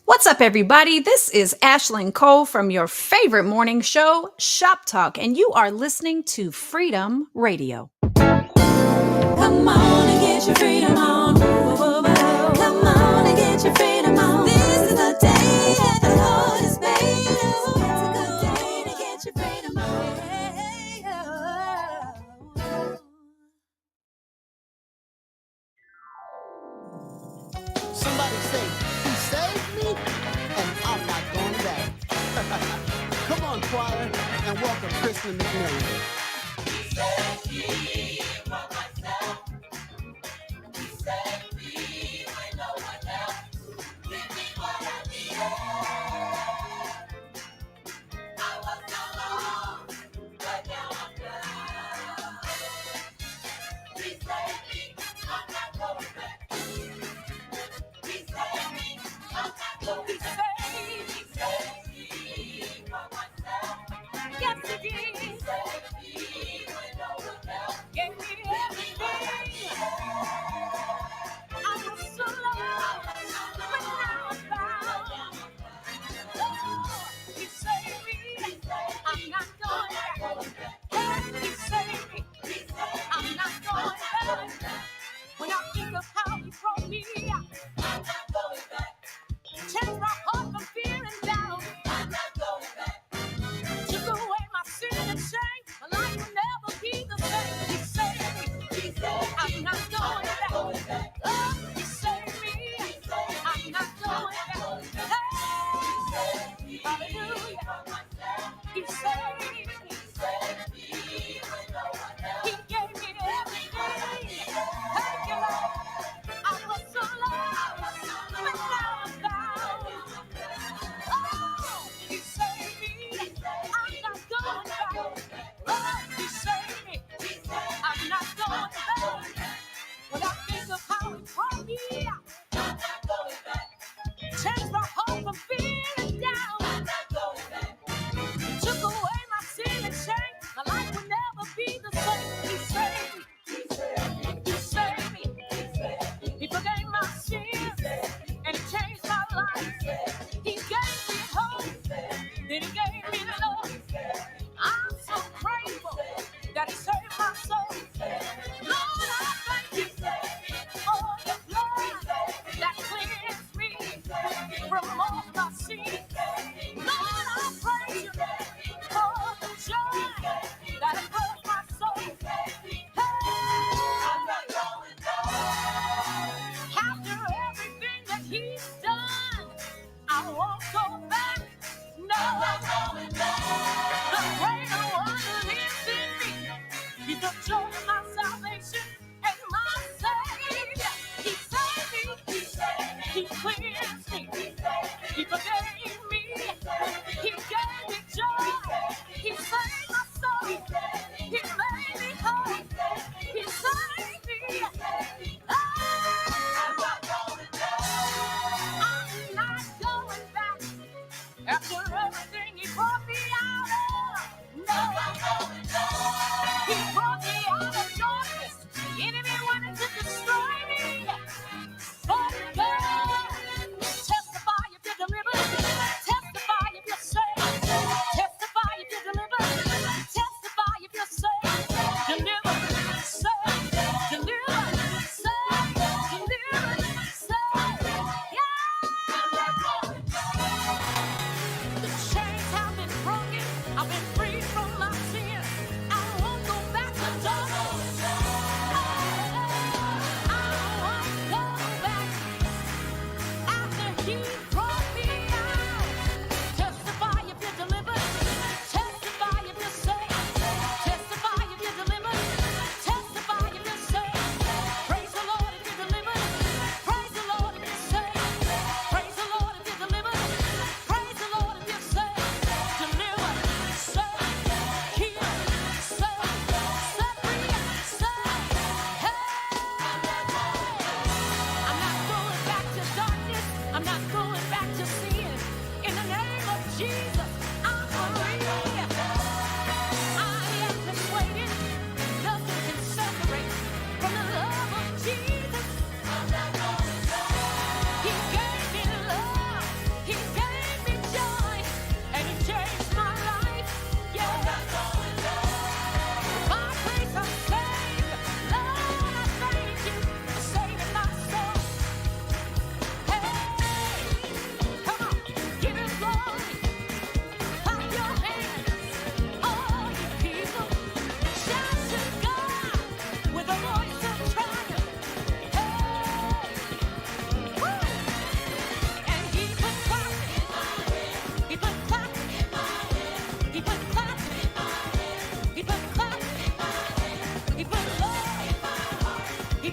What's up, everybody? This is Ashlyn Cole from your favorite morning show, Shop Talk, and you are listening to Freedom Radio. Come on and get your freedom on. Come on and get your freedom on. This is the day that the Lord has made. It's a good day to get your freedom on. Somebody say, He saved me, and I'm not going back. Come on, choir, and welcome Kristen McMillan. He saved me from myself. He saved me when no one else. Give me what I needed. I was so lost, but now I'm found. He saved me, I'm not going back. He saved me, I'm not going back. He saved me from myself. Yes, he did. He saved me when no one else gave me everything. I was so lost, but now I'm found. Oh, he saved me. I'm not going back. He saved me. I'm not going back. When I think of how he brought me out, I'm not going back. Changed my heart from fear and doubt. I'm not going back. Took away my sin and shame. My life will never be the same. He saved me. I'm not going back. Oh, he saved me. I'm not going back. Hey, hallelujah. He saved me. He gave me everything. Thank you, Lord. I was so lost, but now I'm found. Oh, he saved me. I'm not going back. Oh, he saved me. I'm not going back. When I think of how he brought me out, I'm not going back. Changed my heart from fear and doubt. I'm not going back. Took away my sin and shame. My life will never be the same. He saved me. He saved me. He forgave my sins. And he changed my life. He gave me hope. Then he gave me love. I'm so grateful that he saved my soul. Lord, I thank you for your blood.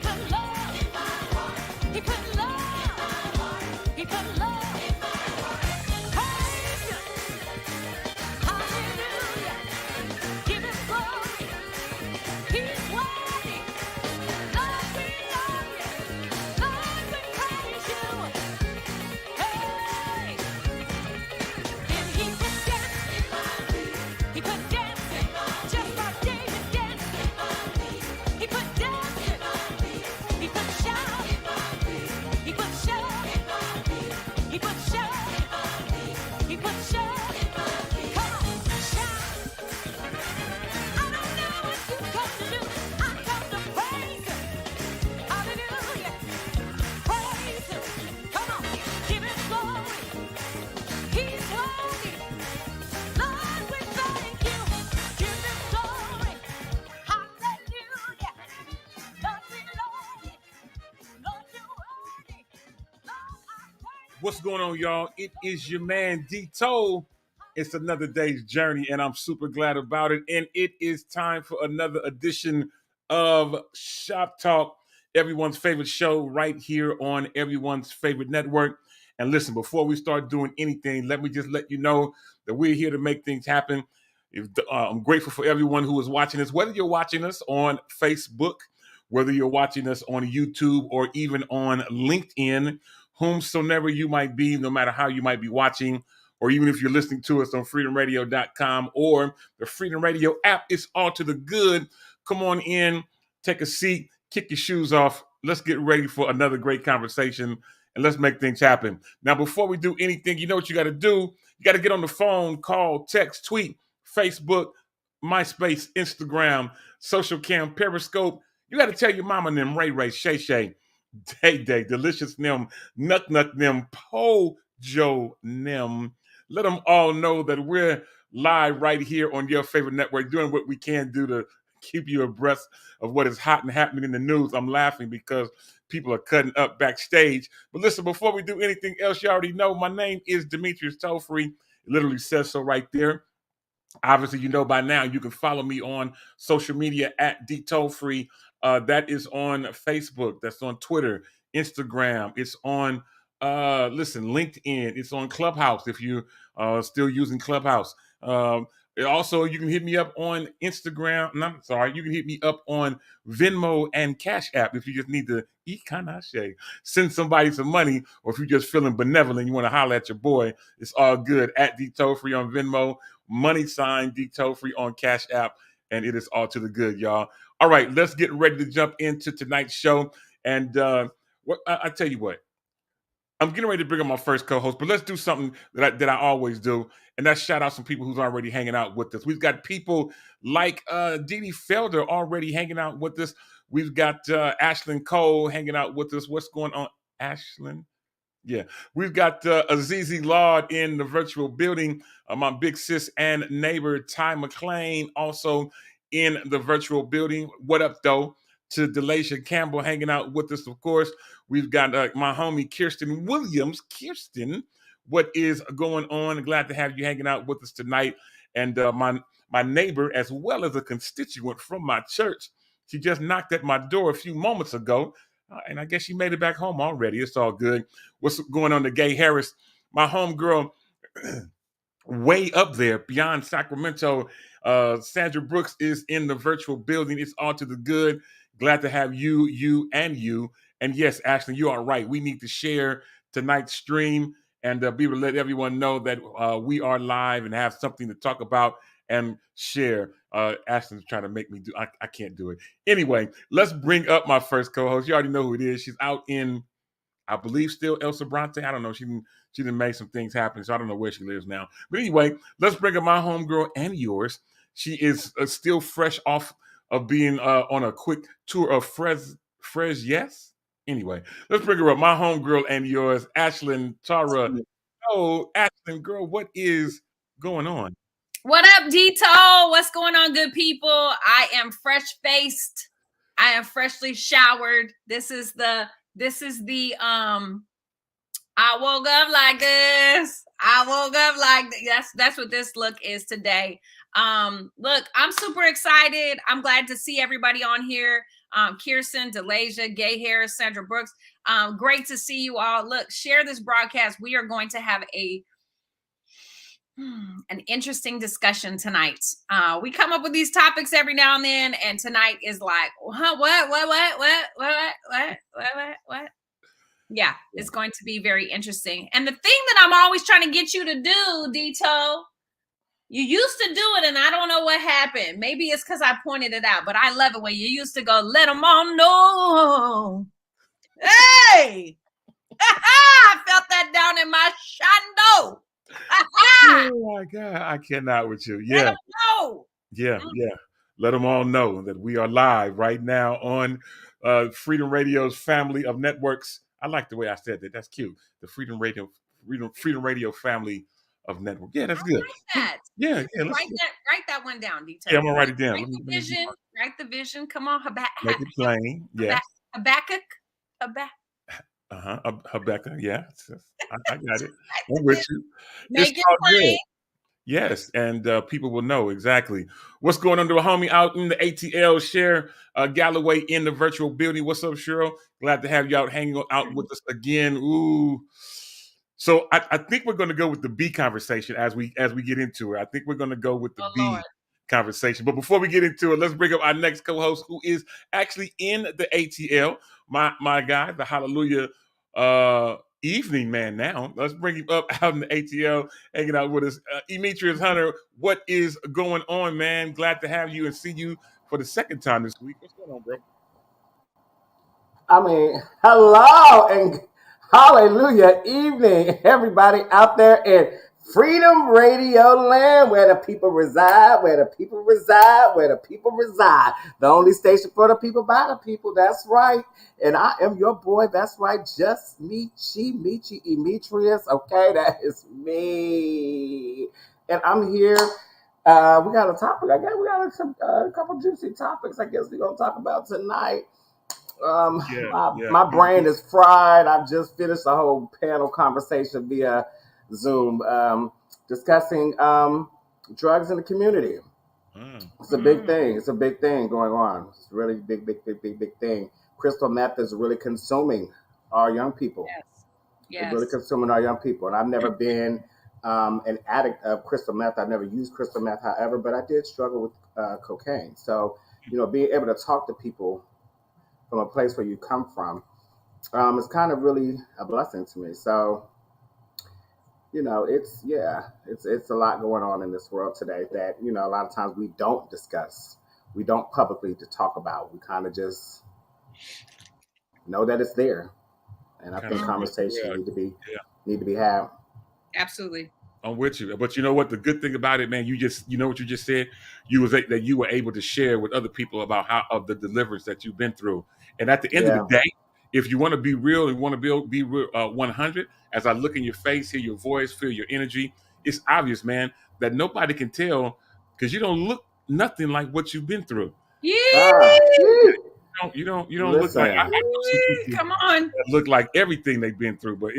put love. He put love. He put love. Praise him. Hallelujah. Give him glory. He's worthy. Lord, we love you. Lord, we praise you. Hey. And he put dancing. He put dancing. Just like David dancing. He put dancing. He put shouting. He put shouting. He put shouting. He put shouting. Come on, shout. I don't know what you come to do. I come to praise him. Hallelujah. Praise him. Come on, give him glory. He's worthy. Lord, we thank you. Give him glory. Hallelujah. Lord, we love you. Lord, you're worthy. Lord, I praise What's going on, y'all? It is your man D-Toe. It's another day's journey, and I'm super glad about it. And it is time for another edition of Shop Talk, everyone's favorite show right here on everyone's favorite network. And listen, before we start doing anything, let me just let you know that we're here to make things happen. I'm grateful for everyone who is watching us, whether you're watching us on Facebook, whether you're watching us on YouTube, or even on LinkedIn. Whomsoever you might be, no matter how you might be watching, or even if you're listening to us on freedomradio.com or the Freedom Radio app, it's all to the good. Come on in, take a seat, kick your shoes off. Let's get ready for another great conversation, and let's make things happen. Now, before we do anything, you know what you got to do? You got to get on the phone, call, text, tweet, Facebook, MySpace, Instagram, Social Cam, Periscope. You got to tell your mama and them, Ray, Shay, Day, Delicious Nim, Nuck Nim, Pojo Nim. Let them all know that we're live right here on your favorite network, doing what we can do to keep you abreast of what is hot and happening in the news. I'm laughing because people are cutting up backstage. But listen, before we do anything else, you already know my name is Demetrius Tollfree. It literally says so right there. Obviously, you know by now you can follow me on social media at DTollfree. That is on Facebook. That's on Twitter, Instagram. It's on LinkedIn. It's on Clubhouse if you still using Clubhouse. Also, you can hit me up on Instagram. No, I'm sorry, you can hit me up on Venmo and Cash App if you just need to send somebody some money, or if you're just feeling benevolent, you want to holler at your boy. It's all good at DTollfree on Venmo. Money sign D-Tollfree on Cash App, and it is all to the good, y'all. All right, let's get ready to jump into tonight's show. And I tell you what, I'm getting ready to bring up my first co-host, but let's do something that I always do, and that's shout out some people who's already hanging out with us. We've got people like Dee Dee Felder already hanging out with us. We've got Ashlyn Cole hanging out with us. What's going on, Ashlyn? Yeah, we've got Azizi Laud in the virtual building. My big sis and neighbor Ty McClain also in the virtual building. What up, though? To Delasha Campbell hanging out with us, of course. We've got my homie Kirsten Williams. Kirsten, what is going on? Glad to have you hanging out with us tonight. And my neighbor, as well as a constituent from my church, she just knocked at my door a few moments ago. And I guess she made it back home already. It's all good. What's going on to Gay Harris? My homegirl, way up there beyond Sacramento. Sandra Brooks is in the virtual building. It's all to the good. Glad to have you. And yes, Ashley, you are right. We need to share tonight's stream and be able to let everyone know that we are live and have something to talk about and share. Ashley's trying to make me do. I can't do it. Anyway, let's bring up my first co-host. You already know who it is. She's out in, I believe, still El Sobrante. I don't know. She didn't make some things happen, so I don't know where she lives now. But anyway, let's bring up my homegirl and yours. She is still fresh off of being on a quick tour of Frez. Yes. Anyway, let's bring her up. My homegirl and yours, Ashlyn Tara. Oh, Ashlyn, girl, what is going on? What up, Dito? What's going on, good people? I am fresh-faced. I am freshly showered. This is the I woke up like this. I woke up like that's what this look is today. Look, I'm super excited. I'm glad to see everybody on here. Kirsten, Delasia, Gay Harris, Sandra Brooks. Great to see you all. Look, share this broadcast. We are going to have an interesting discussion tonight. We come up with these topics every now and then, and tonight is like, huh, what? Yeah, it's going to be very interesting. And the thing that I'm always trying to get you to do, Dito, you used to do it, and I don't know what happened. Maybe it's because I pointed it out, but I love it when you used to go, let them all know. Hey! I felt that down in my shando. Oh my God, I cannot with you. Let Yeah, them know. yeah. Let them all know that we are live right now on Freedom Radio's family of networks. I like the way I said that. That's cute. The Freedom Radio family of network. Yeah, that's good. Like that. Yeah. Write that one down, Dito. Yeah, I'm gonna write it down. Write the vision. Write the vision. Come on, Make it plain. Yes. Habakkuk. Habakkuk. Yeah, I got it. I'm with you. Make It's it all plain. good. Yes, and people will know exactly what's going on to a homie out in the ATL. Cher Galloway in the virtual building. What's up, Cheryl? Glad to have you out hanging out with us again. Ooh. So I think we're going to go with the B conversation as we get into it. I think we're going to go with the B conversation. But before we get into it, let's bring up our next co-host, who is actually in the ATL. My guy, the Hallelujah evening man. Now let's bring him up out in the ATL, hanging out with us. Emetrius Hunter, what is going on, man? Glad to have you and see you for the second time this week. What's going on, bro? I mean, hello and hallelujah evening, everybody out there in Freedom Radio land, where the people reside, where the people reside, where the people reside. The only station for the people, by the people. That's right. And I am your boy. That's right. Just Michi Emetrius. Okay, that is me. And I'm here. We got a topic. I guess we got a couple juicy topics. I guess we're gonna talk about tonight. My brain is fried. I've just finished a whole panel conversation via Zoom discussing drugs in the community. It's a big thing. It's a big thing going on. It's really big thing. Crystal meth is really consuming our young people. Yes. It's really consuming our young people. And I've never been an addict of crystal meth. I've never used crystal meth, however, but I did struggle with cocaine. So, being able to talk to people from a place where you come from, it's kind of really a blessing to me. So, it's a lot going on in this world today that, a lot of times we don't discuss. We don't publicly to talk about. We kind of just know that it's there. And I think conversations need to be had. Absolutely. I'm with you. But you know what? The good thing about it, man, you know what you just said? That you were able to share with other people about of the deliverance that you've been through. And at the end of the day, if you want to be real and want to be real 100, as I look in your face, hear your voice, feel your energy, it's obvious, man, that nobody can tell because you don't look nothing like what you've been through. Yeah. You don't look like come on. Look like everything they've been through, but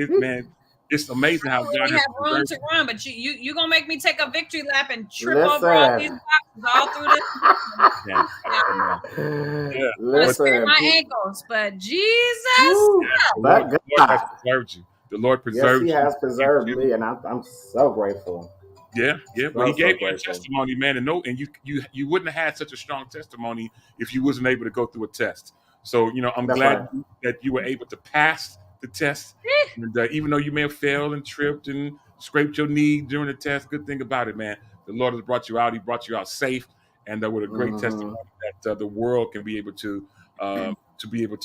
it's amazing how God have room to run, but you gonna make me take a victory lap and trip over all these boxes all through this. Spare my ankles, but Jesus, the Lord has preserved you. The Lord preserved you. Yes, He has preserved me, and I'm so grateful. Yeah. Well, He gave you a testimony, man, and you wouldn't have had such a strong testimony if you wasn't able to go through a test. So I'm glad that you were able to pass the test, and even though you may have failed and tripped and scraped your knee during the test, good thing about it, man, the Lord has brought you out. He brought you out safe, and with a great testimony that the world can be able to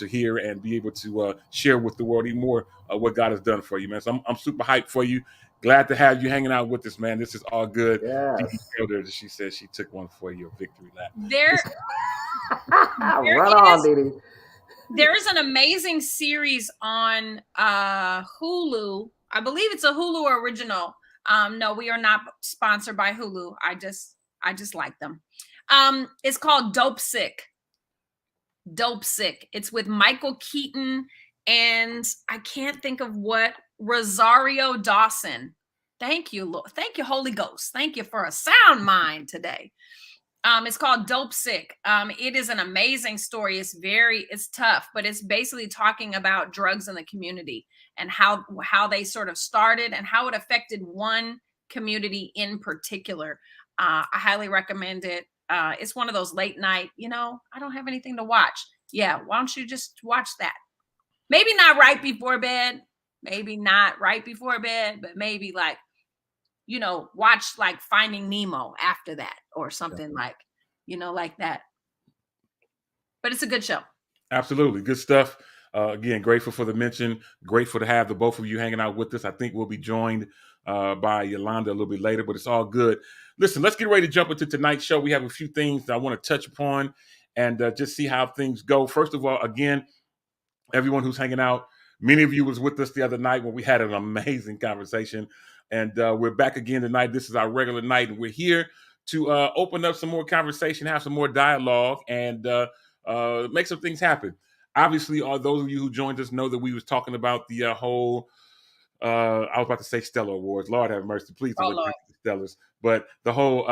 hear and be able to share with the world even more what God has done for you, man. So I'm super hyped for you. Glad to have you hanging out with us, man. This is all good. Yes. She said she took one for you, a victory lap. Run on, Didi. There is an amazing series on Hulu. I believe it's a Hulu original. No, we are not sponsored by Hulu. I just like them. It's called Dope Sick. It's with Michael Keaton and I can't think of what, Rosario Dawson. Thank you, Lord. Thank you, Holy Ghost. Thank you for a sound mind today. It's called Dope Sick. It is an amazing story. It's tough, but it's basically talking about drugs in the community and how they sort of started and how it affected one community in particular. I highly recommend it. It's one of those late night, I don't have anything to watch. Yeah, why don't you just watch that? Maybe not right before bed, but maybe like watch like Finding Nemo after that or something like that. But it's a good show. Absolutely. Good stuff. Again, grateful for the mention. Grateful to have the both of you hanging out with us. I think we'll be joined by Yolanda a little bit later, but it's all good. Listen, let's get ready to jump into tonight's show. We have a few things that I want to touch upon and just see how things go. First of all, again, everyone who's hanging out, many of you was with us the other night when we had an amazing conversation. And we're back again tonight. This is our regular night, and we're here to open up some more conversation, have some more dialogue, and make some things happen. Obviously, all those of you who joined us know that we was talking about the whole, I was about to say Stellar Awards. Lord have mercy. Please don't look at the Stellars. But the whole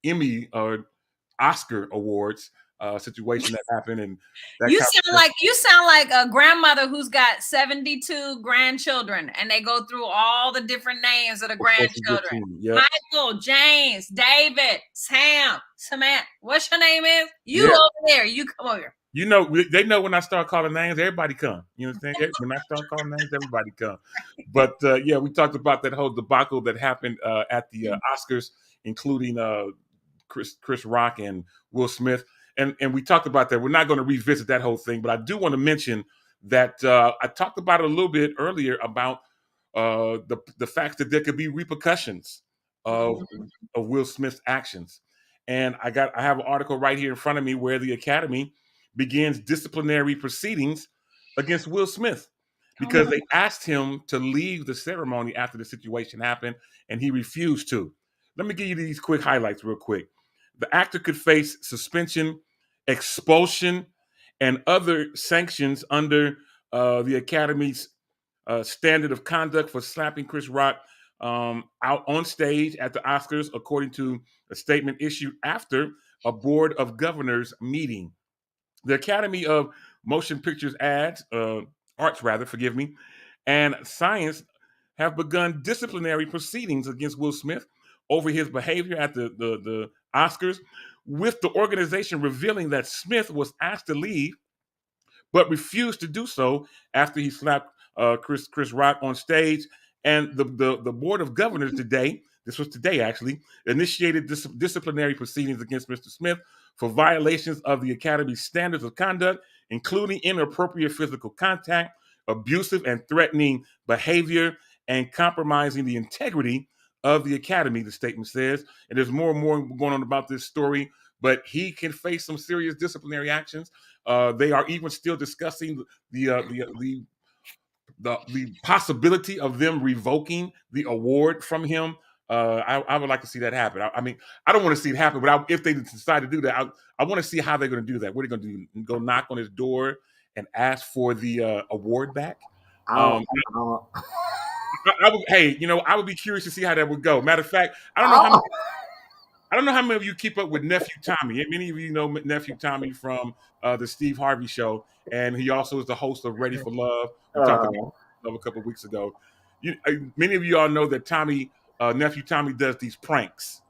Emmy or Oscar Awards situation that happened. And that you sound like a grandmother who's got 72 grandchildren, and they go through all the different names of the grandchildren. Yep. Michael, James, David, Sam, Samantha. What's your name is? You over there. You come over here. They know when I start calling names, everybody come. You know what I'm saying? When I start calling names, everybody come. But we talked about that whole debacle that happened at the Oscars, including Chris Rock and Will Smith. And we talked about that. We're not going to revisit that whole thing, but I do want to mention that I talked about it a little bit earlier about the fact that there could be repercussions of Will Smith's actions. And I have an article right here in front of me where the Academy begins disciplinary proceedings against Will Smith because they asked him to leave the ceremony after the situation happened, and he refused to. Let me give you these quick highlights real quick. The actor could face suspension, expulsion, and other sanctions under the Academy's standard of conduct for slapping Chris Rock out on stage at the Oscars, according to a statement issued after a Board of Governors meeting. The Academy of Motion Pictures Arts, and Science have begun disciplinary proceedings against Will Smith over his behavior at the Oscars, with the organization revealing that Smith was asked to leave, but refused to do so after he slapped Chris Rock on stage. And the Board of Governors today, this was today actually, initiated disciplinary proceedings against Mr. Smith for violations of the Academy's standards of conduct, including inappropriate physical contact, abusive and threatening behavior, and compromising the integrity of the Academy, the statement says. And there's more and more going on about this story, but he can face some serious disciplinary actions. They are even still discussing the possibility of them revoking the award from him. I would like to see that happen. I mean, I don't want to see it happen, but if they decide to do that, I want to see how they're going to do that. What are they going to do? Go knock on his door and ask for the award back? I would be curious to see how that would go. Matter of fact, I don't know how many of you keep up with Nephew Tommy. Many of you know Nephew Tommy from the Steve Harvey Show, and he also is the host of Ready for Love. We talked about Love a couple of weeks ago. Many of you all know that Nephew Tommy does these pranks.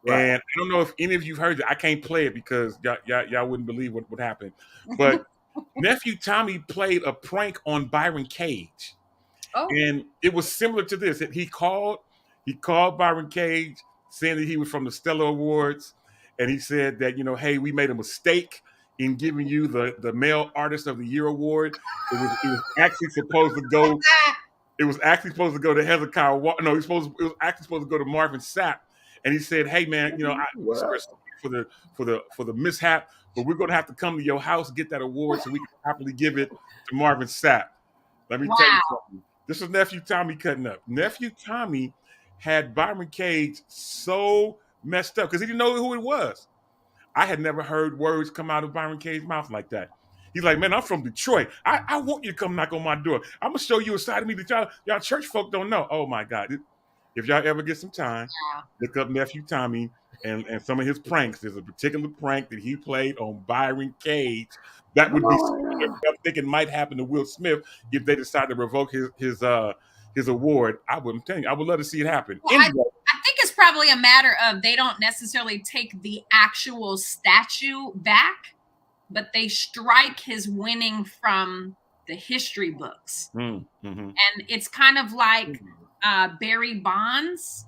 Right. And I don't know if any of you heard it. I can't play it because y'all wouldn't believe what would happen. But Nephew Tommy played a prank on Byron Cage. Oh. And it was similar to this. He called Byron Cage saying that he was from the Stellar Awards. And he said that, hey, we made a mistake in giving you the Male Artist of the Year award. It was actually supposed to go. It was actually supposed to go to Hezekiah. No, it was actually supposed to go to Marvin Sapp. And he said, "Hey, man, I'm sorry for the mishap, but we're going to have to come to your house and get that award so we can happily give it to Marvin Sapp." Let me tell you something. This is Nephew Tommy cutting up. Nephew Tommy had Byron Cage so messed up because he didn't know who it was. I had never heard words come out of Byron Cage's mouth like that. He's like, "Man, I'm from Detroit. I want you to come knock on my door. I'm going to show you a side of me that y'all church folk don't know." Oh, my God. If y'all ever get some time, look up Nephew Tommy and some of his pranks. There's a particular prank that he played on Byron Cage that would be Oh, I think it might happen to Will Smith if they decide to revoke his award. I'm telling you, I would love to see it happen. Well, Anyway, I think it's probably a matter of they don't necessarily take the actual statue back, but they strike his winning from the history books. mhm. And it's kind of like Barry Bonds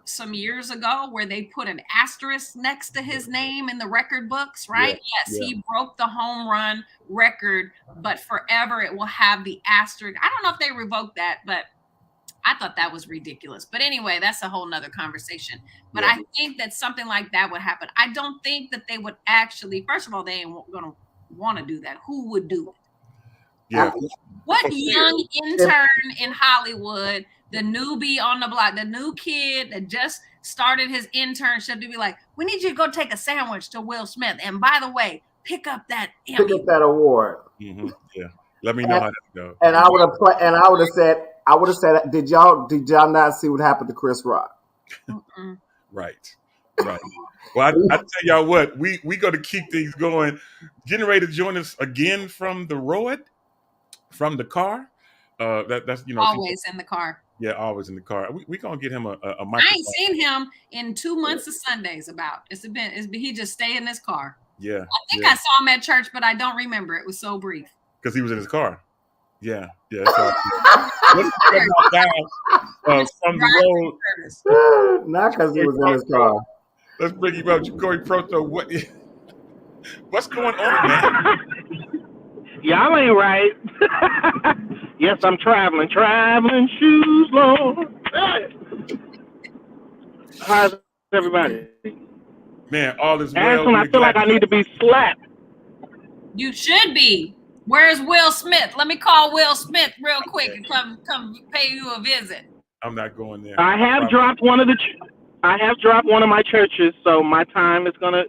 some years ago, where they put an asterisk next to his name in the record books, right? Yes, yeah. he broke the home run record, but forever it will have the asterisk. I don't know if they revoked that, but I thought that was ridiculous. But anyway, that's a whole nother conversation. But Yeah. I think that something like that would happen. I don't think that they would actually, first of all, they ain't going to want to do that. Who would do it? Yeah. What young intern in Hollywood, the newbie on the block, the new kid that just started his internship, to be like, we need you to go take a sandwich to Will Smith. And by the way, pick up that Pick Emmy. up that award. Yeah. Let me know how that goes. And I would have said, did y'all not see what happened to Chris Rock? Mm-mm. Right. Well, I tell y'all what, we going to keep things going. Getting ready to join us again from the road, from the car. That's Always in the car. Yeah, always in the car. We gonna get him a microphone. I ain't seen him in 2 months of Sundays. He just stay in his car. Yeah, I think I saw him at church, but I don't remember. It was so brief. because he was in his car. Yeah. That's all. Let's get him down from the road. Not because he was in his car. Let's bring him up, Corey Proto. What's going on, man? Y'all ain't right. Yes, I'm traveling shoes, Lord. How's everybody? Man, all is well. Ashton, I feel like I need to be slapped. You should be. Where's Will Smith? Let me call Will Smith real quick and come pay you a visit. I'm not going there. I have dropped one of my churches, so my time is gonna,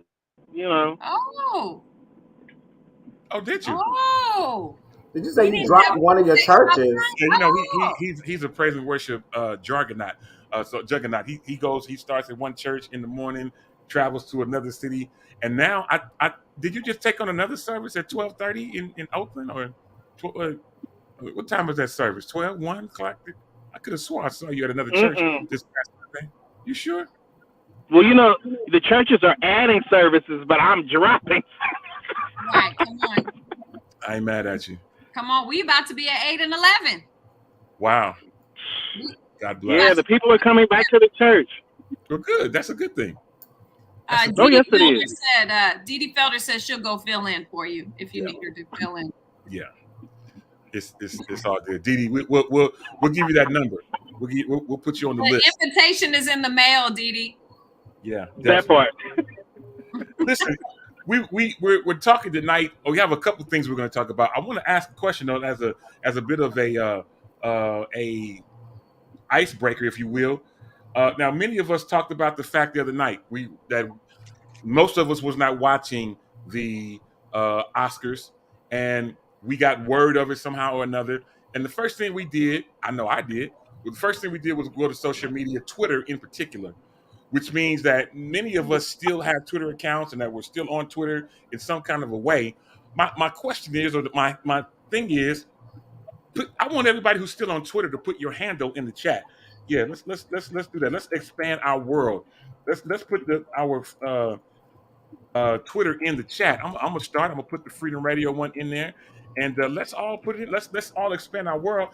Oh, did you? Oh. Did you say you dropped one of your churches? Yeah, he's a praise and worship juggernaut. Juggernaut. He starts at one church in the morning, travels to another city, and now I did you just take on another service at 12:30 in Oakland, or what time was that service? 12, 1 o'clock? I could have sworn I saw you at another church this past Sunday. You sure? Well, the churches are adding services, but I'm dropping. Right, come on. I ain't mad at you. Come on, we about to be at 8 and 11. Wow. God bless. Yeah, the people are coming back to the church. Well, good. That's a good thing. Yes, it is. Dee Felder said she'll go fill in for you if you need her to fill in. Yeah. It's all good. Dee Dee, we'll give you that number. We'll put you on the list. The invitation is in the mail, Dee Dee. Yeah. That part. Listen, we're talking tonight. We have a couple things we're going to talk about. I want to ask a question though, as a bit of a icebreaker, if you will. Now, many of us talked about the fact the other night that most of us was not watching the Oscars, and we got word of it somehow or another. And the first thing we did, I know I did, the first thing we did was go to social media, Twitter in particular, which means that many of us still have Twitter accounts and that we're still on Twitter in some kind of a way. My question is, or my thing is, I want everybody who's still on Twitter to put your handle in the chat. Yeah, let's do that. Let's expand our world. Let's put our Twitter in the chat. I'm gonna start. I'm gonna put the Freedom Radio one in there, and let's all put it in. Let's all expand our world.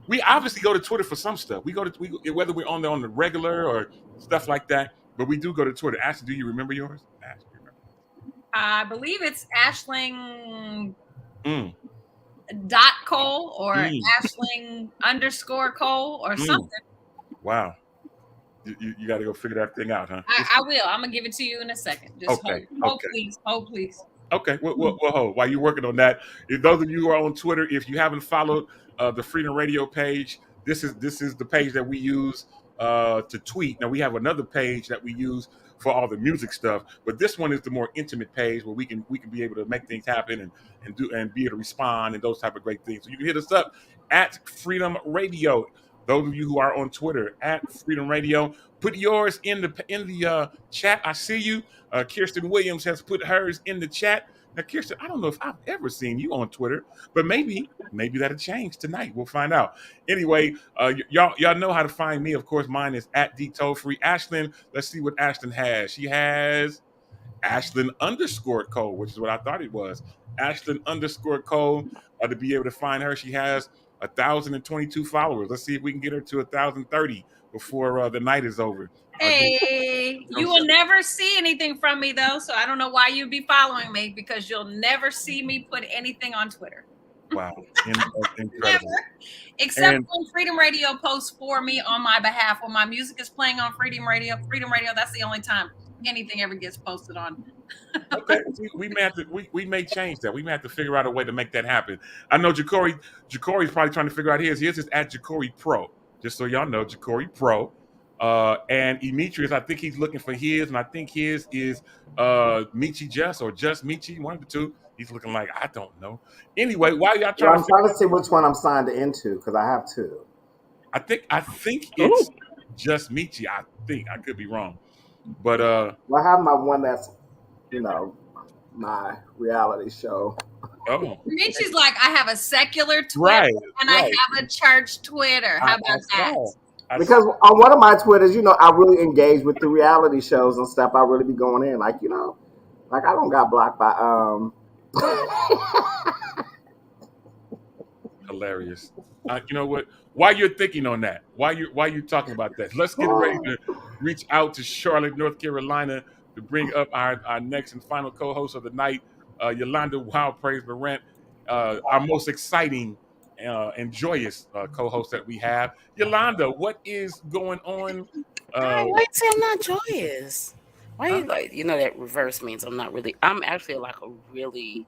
We obviously go to Twitter for some stuff. We whether we're on the regular or stuff like that, but we do go to Twitter. Ashley, do you remember yours? Ashley, remember? I believe it's Ashling .Cole or Ashling _Cole or something. Wow. You got to go figure that thing out, huh? I will. I'm gonna give it to you in a second. Just hold, please. Hold, please. Okay. Well, hold. While you're working on that, if those of you who are on Twitter, if you haven't followed the Freedom Radio page, this is the page that we use to tweet. Now we have another page that we use for all the music stuff, but this one is the more intimate page where we can be able to make things happen and be able to respond and those type of great things. So you can hit us up at Freedom Radio. Those of you who are on Twitter at Freedom Radio, put yours in the chat. I see you. Kirsten Williams has put hers in the chat. Now, Kirsten, I don't know if I've ever seen you on Twitter, but maybe that'll change tonight. We'll find out. Anyway, y'all know how to find me. Of course, mine is at D Toll Free. Ashlyn, let's see what Ashlyn has. She has Ashlyn_Cole, which is what I thought it was. Ashlyn_Cole. To be able to find her, she has 1,022 followers. Let's see if we can get her to 1,030 before the night is over. Hey, you will never see anything from me though, so I don't know why you'd be following me, because you'll never see me put anything on Twitter. Wow, incredible. Never. Except when Freedom Radio posts for me on my behalf. When my music is playing on Freedom Radio, that's the only time anything ever gets posted on. Okay, we may change that. We may have to figure out a way to make that happen. I know Jacory's probably trying to figure out his. His is at Jacory Pro. Just so y'all know, Jacory Pro. And Demetrius, I think he's looking for his, and I think his is Michi Just or Just Michi, one of the two. He's looking like, I don't know. Anyway, while y'all trying I'm trying to see which one I'm signed into, because I have two. I think it's Just Michi. I think I could be wrong, but well, I have my one that's, my reality show. Oh, Michi's like, I have a secular Twitter, right, and I have a church Twitter. How about that? Because on one of my Twitters, I really engage with the reality shows and stuff. I really be going in, like I don't got blocked by hilarious. You know what? While you're thinking on that, while you're talking about that, let's get ready to reach out to Charlotte, North Carolina, to bring up our next and final co-host of the night, Yolanda Wild Praise Morant, our most exciting and joyous co-host that we have. Yolanda, what is going on? Why you say I'm not joyous? Why you that reverse means I'm not really. I'm actually like a really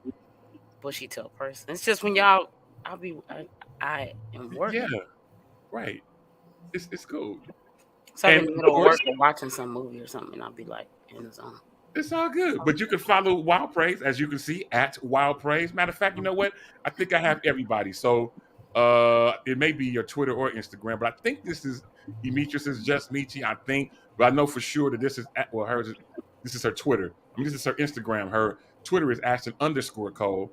bushy tail person. It's just when I am working. Yeah, right. It's cool. So I'm in the middle of work and watching some movie or something, and I'll be like in the zone. It's all good. But you can follow Wild Praise, as you can see, at Wild Praise. Matter of fact, you know what? I think I have everybody. So it may be your Twitter or Instagram, but I think this is Demetrius' Just Michi, I think. But I know for sure that this is this is her Twitter. I mean, this is her Instagram. Her Twitter is Ashlyn_Cole.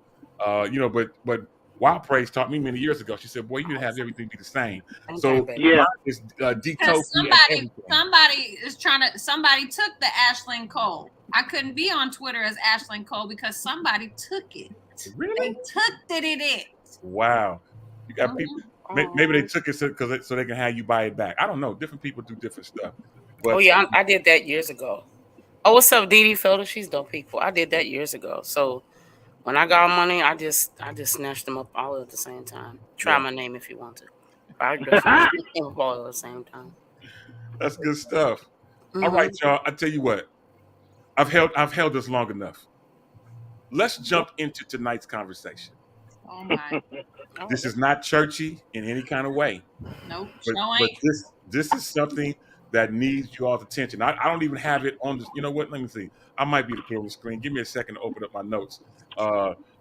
But Wild Praise taught me many years ago. She said, "Boy, you need to have everything be the same." So yeah, it's somebody took the Ashlyn Cole. I couldn't be on Twitter as Ashlyn Cole because somebody took it. Really? They took it. Wow. You got people. Maybe they took it so they can have you buy it back. I don't know. Different people do different stuff. But, I did that years ago. Oh, what's up, Dee Dee Felder? She's dope people. I did that years ago. So when I got money, I just snatched them up all at the same time. Try my name if you want to. I just snatched them up all at the same time. That's good stuff. Mm-hmm. All right, y'all. I tell you what. I've held this long enough. Let's jump into tonight's conversation. Oh my! This is not churchy in any kind of way. Nope. But this is something that needs you all's attention. I don't even have it on this. You know what? Let me see. I might be able to put it on the screen. Give me a second to open up my notes.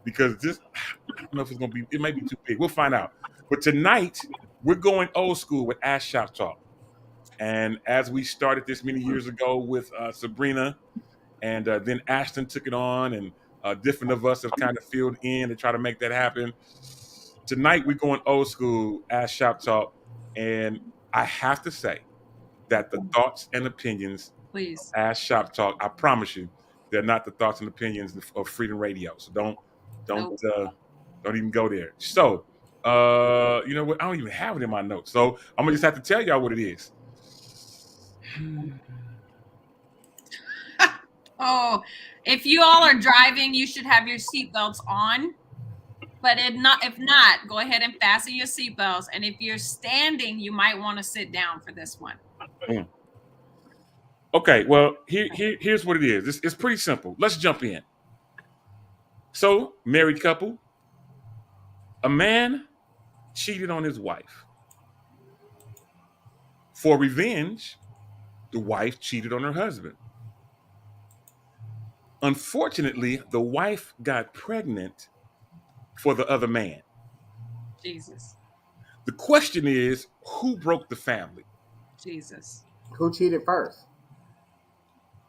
Because this, I don't know if it's gonna be. It may be too big. We'll find out. But tonight we're going old school with Ash Shop Talk. And as we started this many years ago with Sabrina, and then Ashton took it on, and different of us have kind of filled in to try to make that happen. Tonight we're going old school Ash Shop Talk, and I have to say that the thoughts and opinions, please, Ash Shop Talk, I promise you, they're not the thoughts and opinions of Freedom Radio. So don't even go there. So you know what? I don't even have it in my notes. So I'm gonna just have to tell y'all what it is. Oh, if you all are driving, you should have your seatbelts on. But if not, go ahead and fasten your seatbelts. And if you're standing, you might want to sit down for this one. Okay, well, here's what it is. It's pretty simple. Let's jump in. So, married couple, a man cheated on his wife. For revenge, the wife cheated on her husband. Unfortunately, the wife got pregnant for the other man. Jesus. The question is, who broke the family? Jesus. Who cheated first?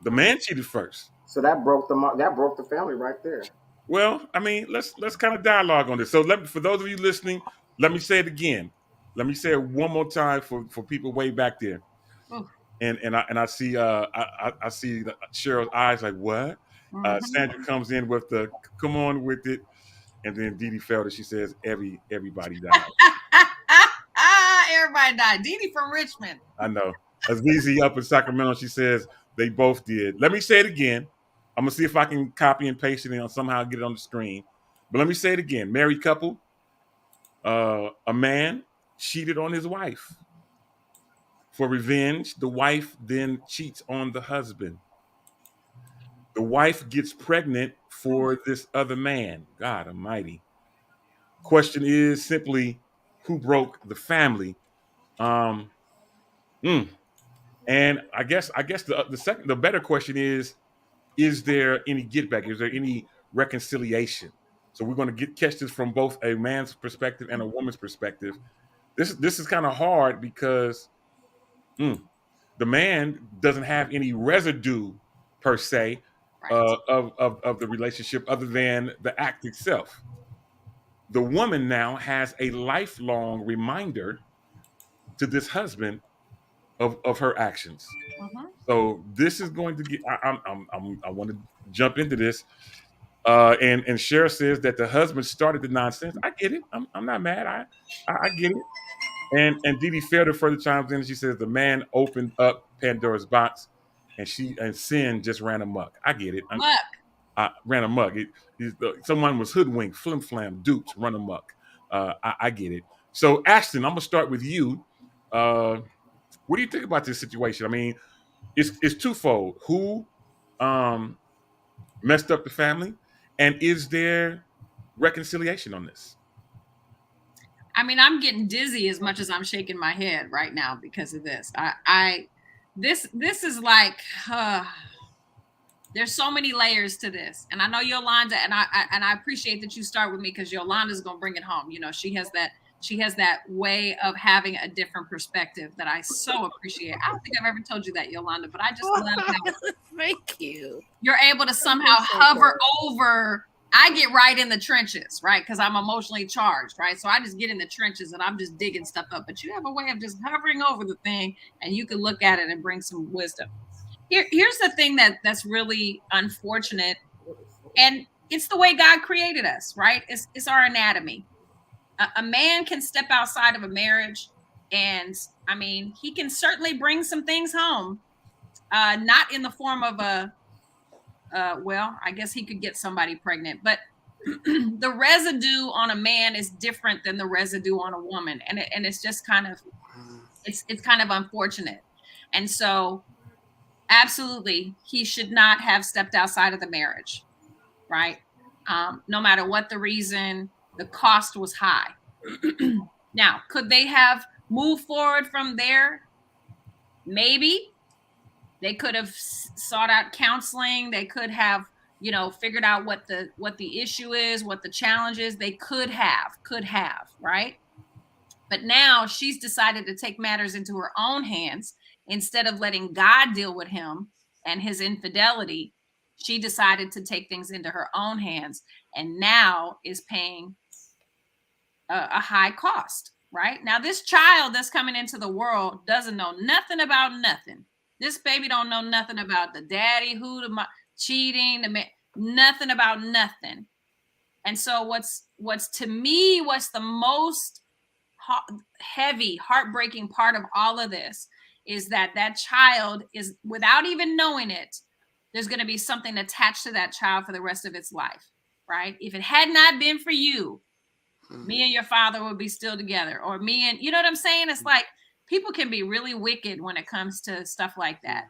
The man cheated first. So that broke the family right there. Well, I mean, let's kind of dialogue on this. So for those of you listening, let me say it again. Let me say it one more time for people way back there. Oof. And I see I see Cheryl's eyes like, what? Sandra comes in with the come on with it, and then Dee Dee Felder, she says everybody died. Everybody died. Dee Dee from Richmond. I know. Azizi up in Sacramento, she says they both did. Let me say it again. I'm gonna see if I can copy and paste it and somehow get it on the screen. But let me say it again. Married couple, a man cheated on his wife. For revenge, the wife then cheats on the husband. The wife gets pregnant for this other man. God Almighty. Question is simply, who broke the family? And I guess the better question is there any get back? Is there any reconciliation? So we're going to catch this from both a man's perspective and a woman's perspective. This is kind of hard because the man doesn't have any residue per se of the relationship other than the act itself. The woman now has a lifelong reminder to this husband of her actions. So this is going to get. I want to jump into this. And Cheryl says that the husband started the nonsense. I get it. I'm not mad. I get it. And Dee Dee Felder further chimes in. And she says the man opened up Pandora's box, and sin just ran amok. I get it. Ran amok. Someone was hoodwinked, flim flam, duped, run amok. I get it. So Ashton, I'm gonna start with you. What do you think about this situation? I mean, it's twofold. Who messed up the family, and is there reconciliation on this? I mean, I'm getting dizzy as much as I'm shaking my head right now because of this. This is like there's so many layers to this, and I know Yolanda, and I appreciate that you start with me because Yolanda's gonna bring it home. You know, she has that way of having a different perspective that I so appreciate. I don't think I've ever told you that, Yolanda, but I just love how Thank you. You're able to somehow hover over. I get right in the trenches, right? Because I'm emotionally charged, right? So I just get in the trenches and I'm just digging stuff up. But you have a way of just hovering over the thing and you can look at it and bring some wisdom. Here's the thing that's really unfortunate. And it's the way God created us, right? It's our anatomy. A man can step outside of a marriage and, I mean, he can certainly bring some things home, not in the form of well, I guess he could get somebody pregnant, but the residue on a man is different than the residue on a woman. And it's just kind of, it's kind of unfortunate. And so absolutely, he should not have stepped outside of the marriage, right? No matter what the reason, the cost was high. Now, could they have moved forward from there? Maybe. They could have sought out counseling. They could have, figured out what the issue is, what the challenge is. They could have, right? But now she's decided to take matters into her own hands instead of letting God deal with him and his infidelity. She decided to take things into her own hands and now is paying a high cost, right? Now, this child that's coming into the world doesn't know nothing about nothing. This baby don't know nothing about the daddy, cheating, nothing about nothing. And so what's the most heavy, heartbreaking part of all of this is that child is, without even knowing it, there's going to be something attached to that child for the rest of its life, right? If it had not been for you, me and your father would be still together, or me and, you know what I'm saying? It's like, people can be really wicked when it comes to stuff like that.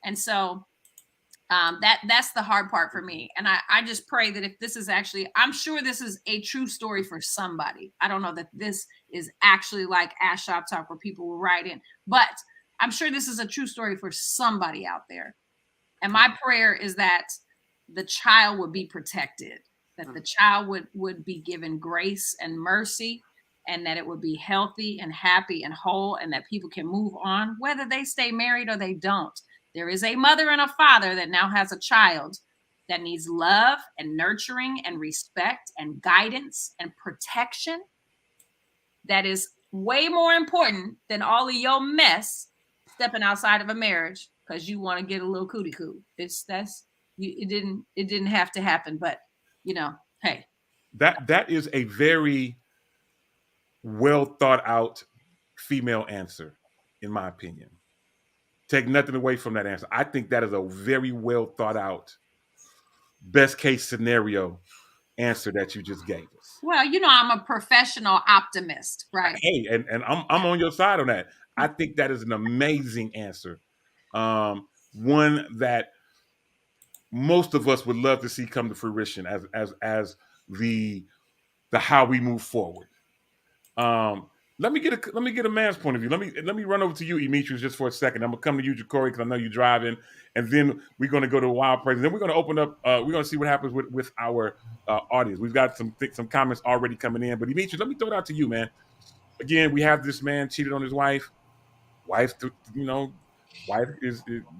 And so that's the hard part for me. And I just pray that if this is actually, I'm sure this is a true story for somebody. I don't know that this is actually like Ash Shop Talk where people will write in, but I'm sure this is a true story for somebody out there. And my prayer is that the child would be protected, that the child would be given grace and mercy, and that it would be healthy and happy and whole, and that people can move on, whether they stay married or they don't. There is a mother and a father that now has a child that needs love and nurturing and respect and guidance and protection. That is way more important than all of your mess stepping outside of a marriage because you want to get a little cootie coo. It didn't have to happen, but hey. That is a very well thought out female answer, in my opinion. Take nothing away from that answer. I think that is a very well thought out, best case scenario answer that you just gave us. Well, I'm a professional optimist, right? Hey, and I'm on your side on that. I think that is an amazing answer. One that most of us would love to see come to fruition as the how we move forward. Let me get a man's point of view. Let me run over to you, Demetrius, just for a second. I'm gonna come to you, Ja'Cory, because I know you're driving, and then we're gonna go to a wild praise. And then we're gonna open up. We're gonna see what happens with our audience. We've got some comments already coming in, but Demetrius, let me throw it out to you, man. Again, we have this man cheated on his wife. Wife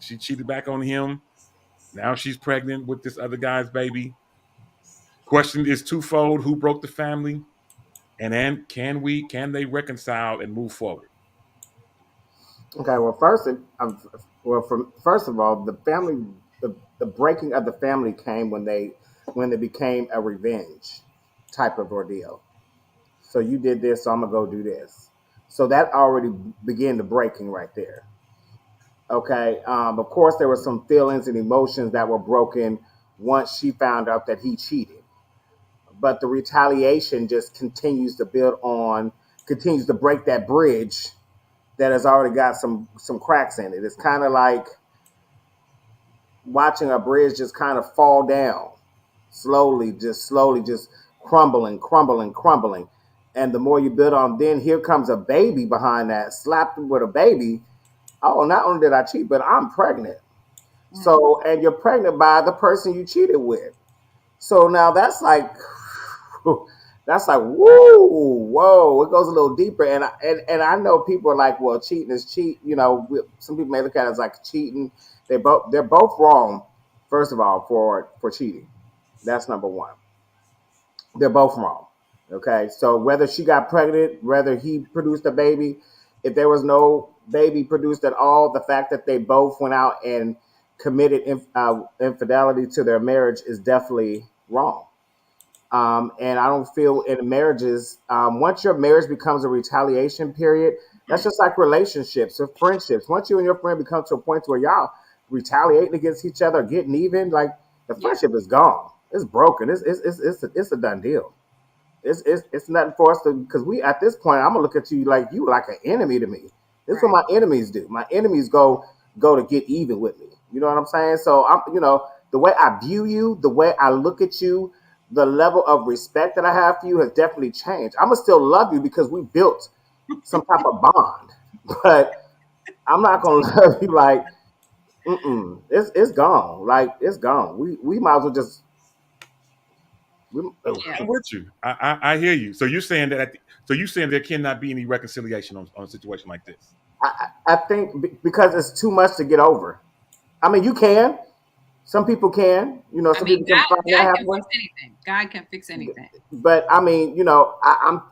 she cheated back on him. Now she's pregnant with this other guy's baby. Question is twofold: who broke the family? And then can they reconcile and move forward? Okay, well, first of all, the breaking of the family came when they became a revenge type of ordeal. So you did this, so I'm gonna go do this. So that already began the breaking right there. Okay, of course there were some feelings and emotions that were broken once she found out that he cheated. But the retaliation just continues to continues to break that bridge that has already got some cracks in it. It's kind of like watching a bridge just kind of fall down slowly, just crumbling. And the more you build on, then here comes a baby behind that, slapped with a baby. Oh, not only did I cheat, but I'm pregnant. So, and you're pregnant by the person you cheated with. So now that's like, whoa, it goes a little deeper. And I know people are like, well, cheating is cheat. Some people may look at it as like cheating. They're both wrong. First of all, for cheating, that's number one. They're both wrong. Okay, so whether she got pregnant, whether he produced a baby, if there was no baby produced at all, the fact that they both went out and committed infidelity to their marriage is definitely wrong. And I don't feel in marriages, once your marriage becomes a retaliation period, that's just like relationships or friendships. Once you and your friend become to a point where y'all retaliating against each other, getting even, like the friendship is gone. It's broken. It's a done deal. It's nothing for us to, because we at this point, I'm gonna look at you like an enemy to me. This is what my enemies do. My enemies go to get even with me. You know what I'm saying? So the way I view you, the way I look at you, the level of respect that I have for you has definitely changed. I'm gonna still love you because we built some type of bond, but I'm not gonna love you like, it's gone. Like it's gone. We might as well just. I'm with you. I hear you. So you're saying that. So you're saying there cannot be any reconciliation on a situation like this. I think because it's too much to get over. I mean, you can. Some people can. Some people can find that halfway. God can fix anything. But I mean, I'm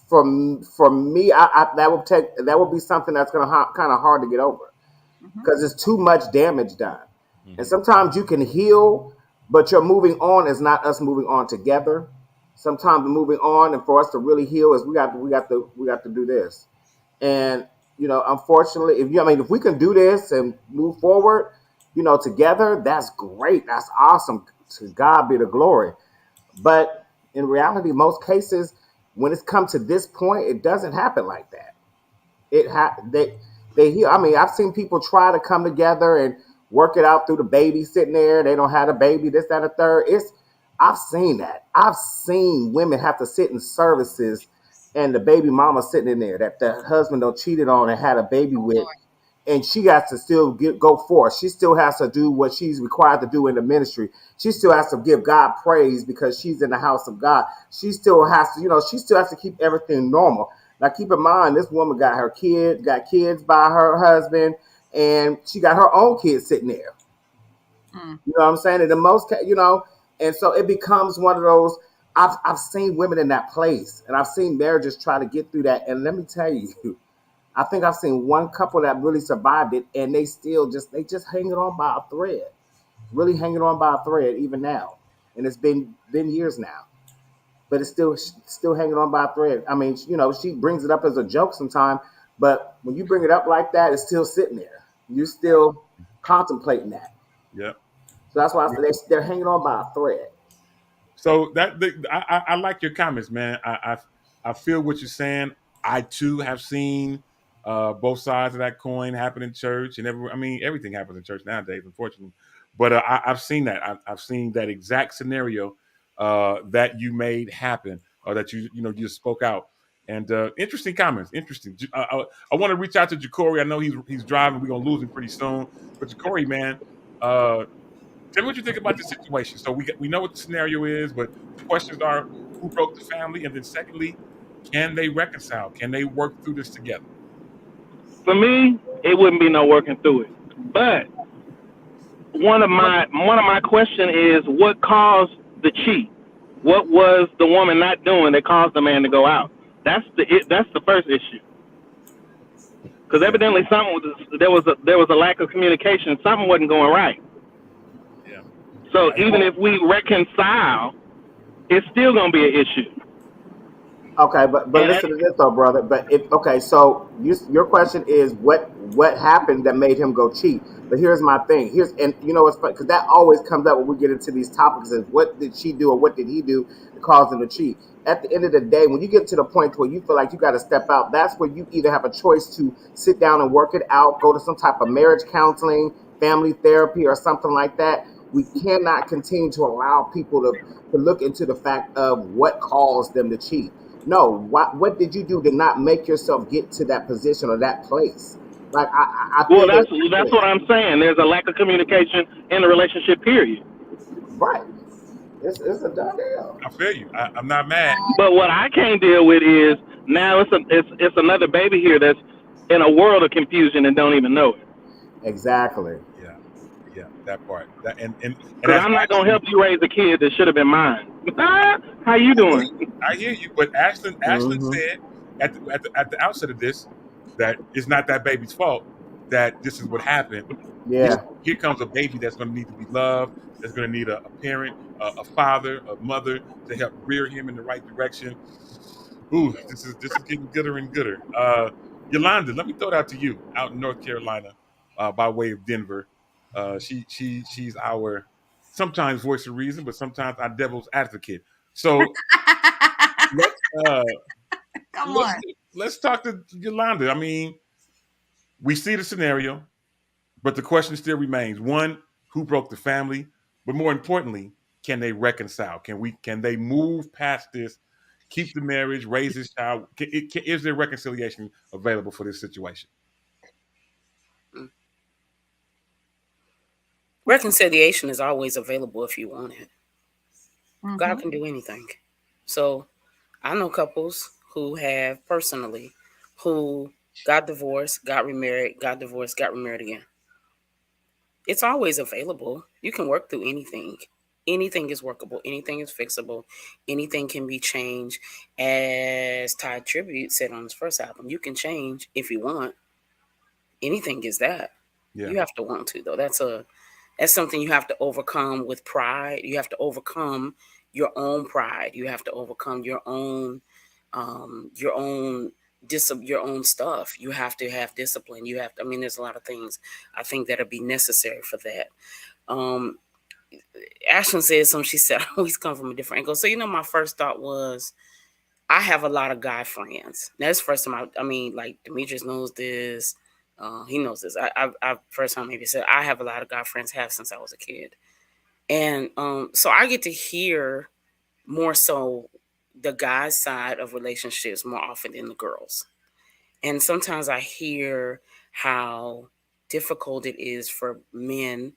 for me, that would be something that's gonna kind of hard to get over because it's too much damage done. And sometimes you can heal, but your moving on is not us moving on together. Sometimes the moving on, and for us to really heal, is we got to do this. And unfortunately, if we can do this and move forward, together, that's great. That's awesome. To God be the glory. But in reality, most cases, when it's come to this point, it doesn't happen like that. They heal. I mean, I've seen people try to come together and work it out through the baby sitting there. They don't have a baby, this, that, and the third. I've seen that. I've seen women have to sit in services and the baby mama sitting in there that the husband cheated on and had a baby with. and she has to still go forth. She still has to do what she's required to do in the ministry. She still has to give God praise because she's in the house of God. She still has to, she still has to keep everything normal. Now, keep in mind, this woman got kids by her husband, and she got her own kids sitting there. You know what I'm saying? And the most, and so it becomes one of those. I've seen women in that place, and I've seen marriages try to get through that. And let me tell you, I think I've seen one couple that really survived it, and they just hanging on by a thread, really hanging on by a thread even now. And it's been years now, but it's still hanging on by a thread. I mean, she brings it up as a joke sometimes, but when you bring it up like that, it's still sitting there. You're still contemplating that. Yep. So that's why I say they're hanging on by a thread. So I like your comments, man. I feel what you're saying. I too have seen both sides of that coin happen in church, and everything happens in church nowadays, unfortunately. But I've seen that. I've seen that exact scenario that you made happen, or that you just spoke out. And interesting comments. Interesting. I want to reach out to Jacory. I know he's driving. We're gonna lose him pretty soon. But Jacory, man, tell me what you think about this situation. So we know what the scenario is, but the questions are: who broke the family, and then secondly, can they reconcile? Can they work through this together? For me, it wouldn't be no working through it. But one of my question is, what caused the cheat? What was the woman not doing that caused the man to go out? That's the first issue. Because evidently there was a lack of communication. Something wasn't going right. Yeah. So even if we reconcile, it's still gonna be an issue. Okay, but listen to this though, brother. But so your question is what happened that made him go cheat? But here's my thing. And it's funny because that always comes up when we get into these topics: is what did she do or what did he do to cause him to cheat? At the end of the day, when you get to the point where you feel like you got to step out, that's where you either have a choice to sit down and work it out, go to some type of marriage counseling, family therapy, or something like that. We cannot continue to allow people to look into the fact of what caused them to cheat. No, what did you do to not make yourself get to that position or that place? Like I well, that's what I'm saying. There's a lack of communication in the relationship. Period. Right. It's a done deal. I feel you. I'm not mad. But what I can't deal with is now it's another baby here that's in a world of confusion and don't even know it. Exactly. Yeah, that part. And I'm not gonna help you raise a kid that should have been mine. How you doing? I hear you, but Ashlyn said at the outset of this that it's not that baby's fault, that this is what happened. Yeah. Here comes a baby that's going to need to be loved, that's going to need a parent, a father, a mother to help rear him in the right direction. Ooh, this is getting gooder and gooder. Yolanda, let me throw it out to you, out in North Carolina, by way of Denver. She's our sometimes voice of reason, but sometimes our devil's advocate. So let's talk to Yolanda. I mean, we see the scenario, but the question still remains: one, who broke the family? But more importantly, can they reconcile? Can they move past this, keep the marriage, raise this child? Is there reconciliation available for this situation? Reconciliation is always available if you want it. Mm-hmm. God can do anything. So I know couples who have personally who got divorced, got remarried, got divorced, got remarried again. It's always available. You can work through anything. Anything is workable. Anything is fixable. Anything can be changed. As Ty Tribute said on his first album, you can change if you want. Anything is that. Yeah. You have to want to, though. That's something you have to overcome with pride. You have to overcome your own pride. You have to overcome your own stuff. You have to have discipline. There's a lot of things I think that'll be necessary for that. Ashlyn said something. She said, I always come from a different angle. So, my first thought was, I have a lot of guy friends. Now, that's the first time like Demetrius knows this. He knows this. I first time maybe said, I have a lot of guy friends, have since I was a kid. And so I get to hear more so the guy's side of relationships more often than the girls. And sometimes I hear how difficult it is for men,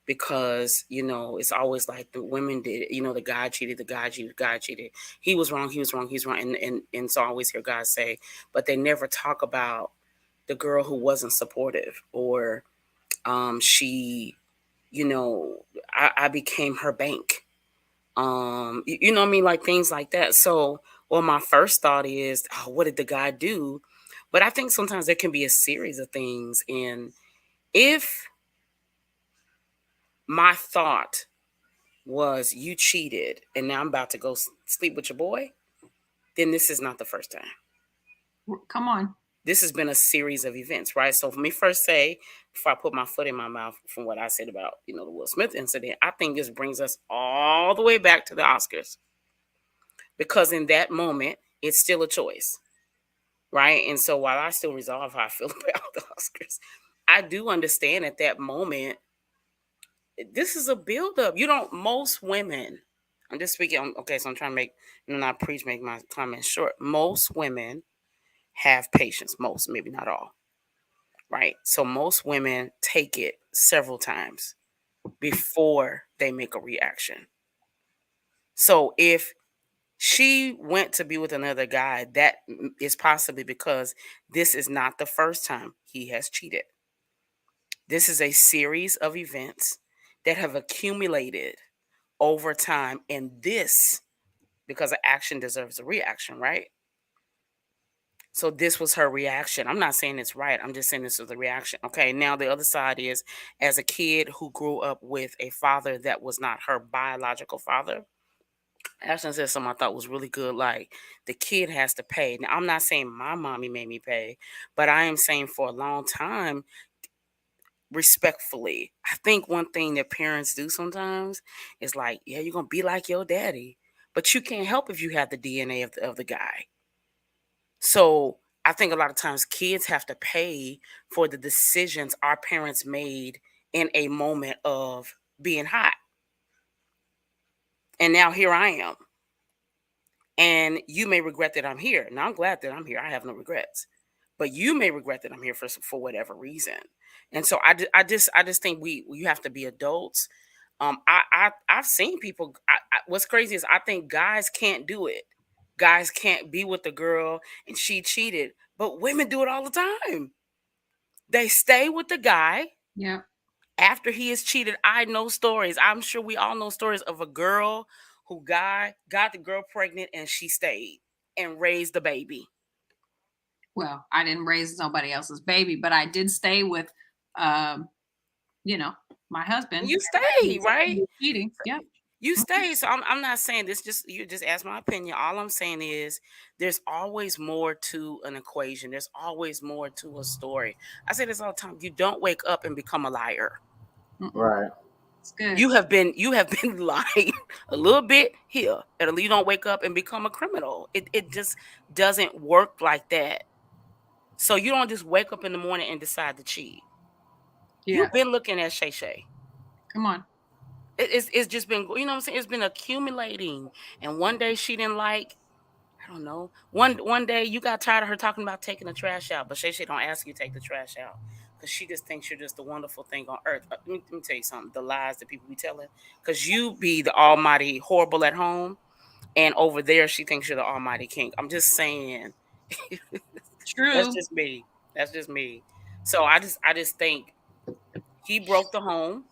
because it's always like the women did it. The guy cheated, the guy cheated, the guy cheated. He was wrong, he was wrong, he's wrong. And so I always hear guys say, but they never talk about the girl who wasn't supportive, or she, I became her bank. You know what I mean? Like things like that. So, well, my first thought is, oh, what did the guy do? But I think sometimes there can be a series of things. And if my thought was you cheated and now I'm about to go sleep with your boy, then this is not the first time. Come on. This has been a series of events, right? So for me first say, before I put my foot in my mouth from what I said about, the Will Smith incident, I think this brings us all the way back to the Oscars. Because in that moment, it's still a choice, right? And so while I still resolve how I feel about the Oscars, I do understand at that moment, this is a buildup. Most women, I'm just speaking, okay, so I'm trying to make, not preach, make my comments short. Most women have patience, most, maybe not all, right? So most women take it several times before they make a reaction. So if she went to be with another guy, that is possibly because this is not the first time he has cheated. This is a series of events that have accumulated over time, and this, because an action deserves a reaction, right? So this was her reaction. I'm not saying it's right. I'm just saying this was the reaction. Okay, now the other side is, as a kid who grew up with a father that was not her biological father, Ashton said something I thought was really good. Like, the kid has to pay. Now, I'm not saying my mommy made me pay, but I am saying for a long time, respectfully, I think one thing that parents do sometimes is like, yeah, you're going to be like your daddy, but you can't help if you have the DNA of the guy. So I think a lot of times kids have to pay for the decisions our parents made in a moment of being hot. And now here I am. And you may regret that I'm here. Now I'm glad that I'm here. I have no regrets. But you may regret that I'm here for whatever reason. And so I just think you have to be adults. I've seen people. What's crazy is I think guys can't do it. Guys can't be with the girl and she cheated, but women do it all the time. They stay with the guy. Yeah. After he is cheated. I know stories. I'm sure we all know stories of a girl who got the girl pregnant and she stayed and raised the baby. Well, I didn't raise nobody else's baby, but I did stay with, my husband. You stayed, right? Cheating. Yeah. You stay. So I'm not saying this, you just ask my opinion. All I'm saying is there's always more to an equation. There's always more to a story. I say this all the time. You don't wake up and become a liar. Right. It's good. You have been lying a little bit here, and you don't wake up and become a criminal. It just doesn't work like that. So you don't just wake up in the morning and decide to cheat. Yeah. You've been looking at Shay Shay. Come on. It's just been, you know what I'm saying? It's been accumulating. And one day she didn't like, I don't know. One day you got tired of her talking about taking the trash out, but Shay Shay don't ask you to take the trash out because she just thinks you're just the wonderful thing on earth. Let me tell you something. The lies that people be telling, because you be the almighty horrible at home, and over there she thinks you're the almighty king. I'm just saying. True. That's just me. So I just think he broke the home,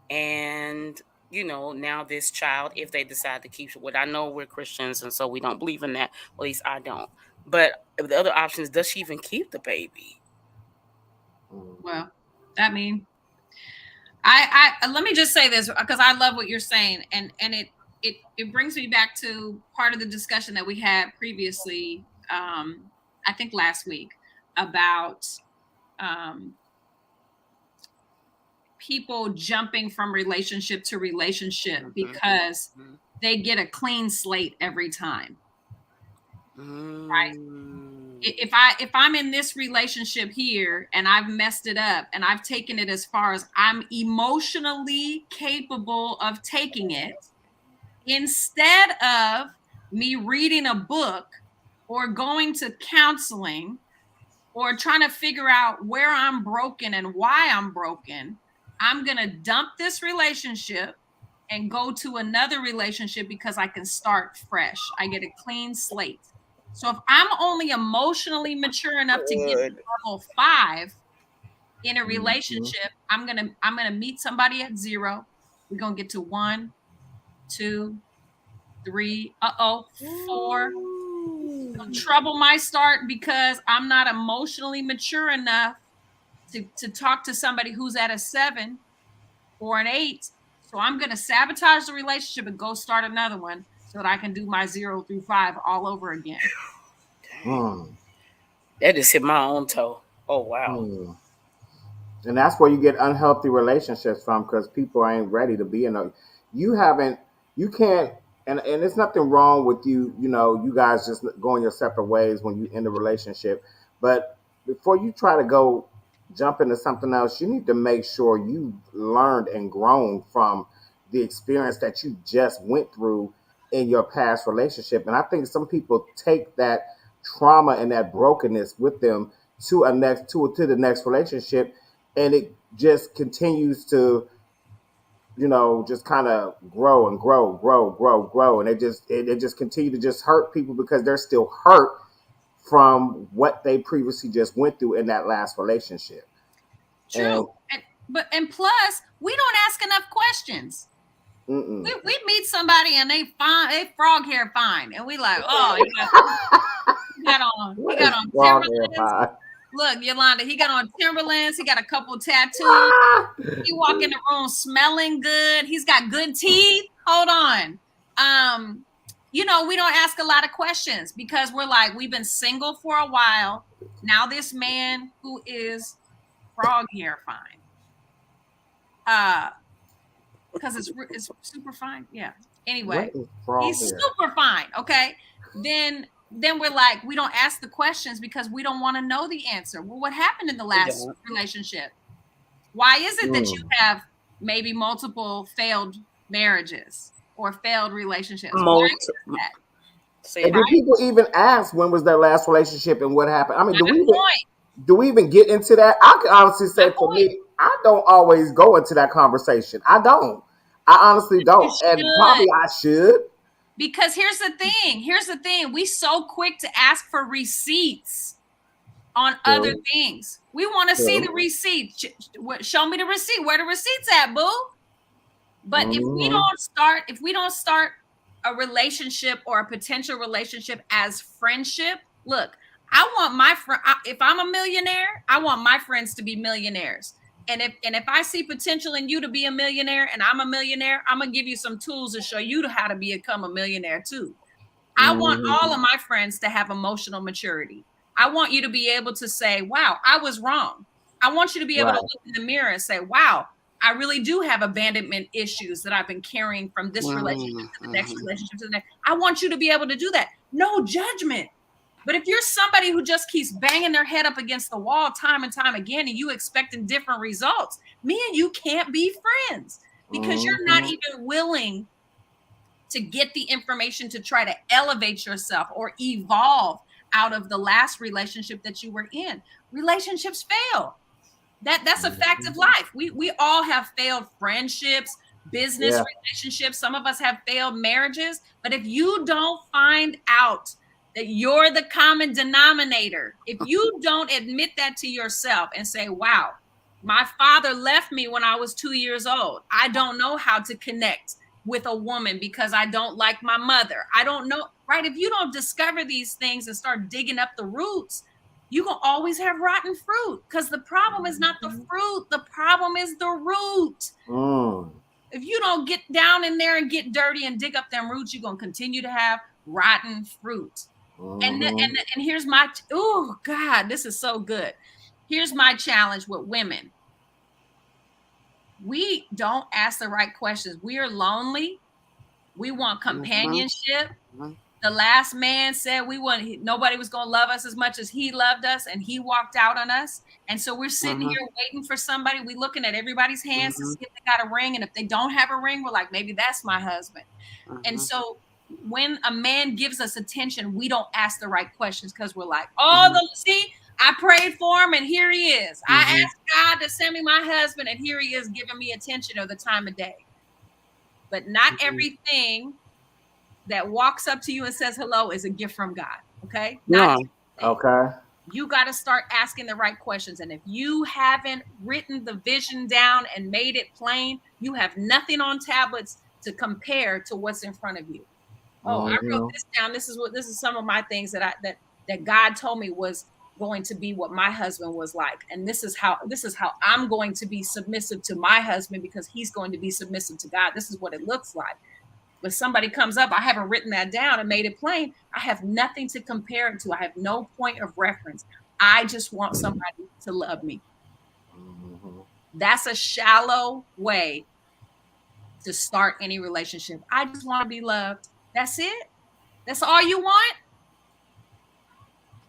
and now this child, if they decide to keep what, I know we're Christians and so we don't believe in that. Well, at least I don't. But the other option is, does she even keep the baby? Well, I mean, I let me just say this, because I love what you're saying, and it brings me back to part of the discussion that we had previously, I think last week, about people jumping from relationship to relationship because they get a clean slate every time. Right? If I'm in this relationship here and I've messed it up and I've taken it as far as I'm emotionally capable of taking it, instead of me reading a book or going to counseling, or trying to figure out where I'm broken and why I'm broken, I'm going to dump this relationship and go to another relationship because I can start fresh. I get a clean slate. So if I'm only emotionally mature enough to get to level 5 in a relationship, I'm gonna meet somebody at 0. We're gonna get to 1, 2, 3, 4. Trouble might start because I'm not emotionally mature enough to talk to somebody who's at a 7 or an 8. So I'm gonna sabotage the relationship and go start another one so that I can do my 0 through 5 all over again. That just hit my own toe. Oh wow. And that's where you get unhealthy relationships from, because people ain't ready to be in a. You can't, and there's nothing wrong with you. You know, you guys just going your separate ways when you in a relationship. But before you try to go jump into something else, you need to make sure you learned and grown from the experience that you just went through in your past relationship. And I think some people take that trauma and that brokenness with them to the next relationship, and it just continues to, just kind of grow and grow, and it just continue to just hurt people because they're still hurt from what they previously just went through in that last relationship. True. And plus, we don't ask enough questions. We meet somebody and they frog hair fine, and we like, oh, he got on Timberlands. Look, Yolanda, he got on Timberlands. He got a couple tattoos. He walk in the room smelling good. He's got good teeth. Hold on. We don't ask a lot of questions because we're like, we've been single for a while. Now this man who is frog hair fine. Because it's super fine. Yeah. Anyway, he's super fine. Okay. Then we're like, we don't ask the questions because we don't want to know the answer. Well, what happened in the last relationship? Why is it that you have maybe multiple failed marriages or failed relationships? And do people even ask when was their last relationship and what happened? I mean, do we even get into that? I can honestly say for me, I don't always go into that conversation. I don't. I honestly don't. And probably I should. Because here's the thing. We so quick to ask for receipts on other things. We want to see the receipt. Show me the receipt. Where the receipts at, boo? But if we don't start a relationship or a potential relationship as friendship, look, I want my friend. If I'm a millionaire, I want my friends to be millionaires. And if I see potential in you to be a millionaire and I'm a millionaire, I'm gonna give you some tools to show you how to become a millionaire too. I want all of my friends to have emotional maturity. I want you to be able to say, wow, I was wrong. I want you to be able to look in the mirror and say, wow, I really do have abandonment issues that I've been carrying from this relationship to the next relationship to the next. I want you to be able to do that. No judgment. But if you're somebody who just keeps banging their head up against the wall time and time again, and you expecting different results, me and you can't be friends because you're not even willing to get the information to try to elevate yourself or evolve out of the last relationship that you were in. Relationships fail. That's a fact of life. We all have failed friendships, business relationships. Some of us have failed marriages. But if you don't find out that you're the common denominator, if you don't admit that to yourself and say, wow, my father left me when I was 2 years old. I don't know how to connect with a woman because I don't like my mother. I don't know, right? If you don't discover these things and start digging up the roots, you can always have rotten fruit because the problem is not the fruit. The problem is the root. If you don't get down in there and get dirty and dig up them roots, you're going to continue to have rotten fruit. And here's my, oh God, this is so good. Here's my challenge with women. We don't ask the right questions. We are lonely. We want companionship. The last man said nobody was going to love us as much as he loved us, and he walked out on us. And so we're sitting here waiting for somebody. We're looking at everybody's hands to see if they got a ring. And if they don't have a ring, we're like, maybe that's my husband. And so when a man gives us attention, we don't ask the right questions because we're like, see, I prayed for him, and here he is. I Mhm. asked God to send me my husband, and here he is giving me attention or the time of day. But not Mhm. everything that walks up to you and says hello is a gift from God. Okay? Not No. everything. Okay. You got to start asking the right questions. And if you haven't written the vision down and made it plain, you have nothing on tablets to compare to what's in front of you. Oh, I wrote Mhm. this down. This is some of my things that God told me was going to be what my husband was like. And this is how I'm going to be submissive to my husband because he's going to be submissive to God. This is what it looks like. When somebody comes up, I haven't written that down and made it plain. I have nothing to compare it to. I have no point of reference. I just want somebody to love me. Mhm. That's a shallow way to start any relationship. I just want to be loved. That's it. That's all you want.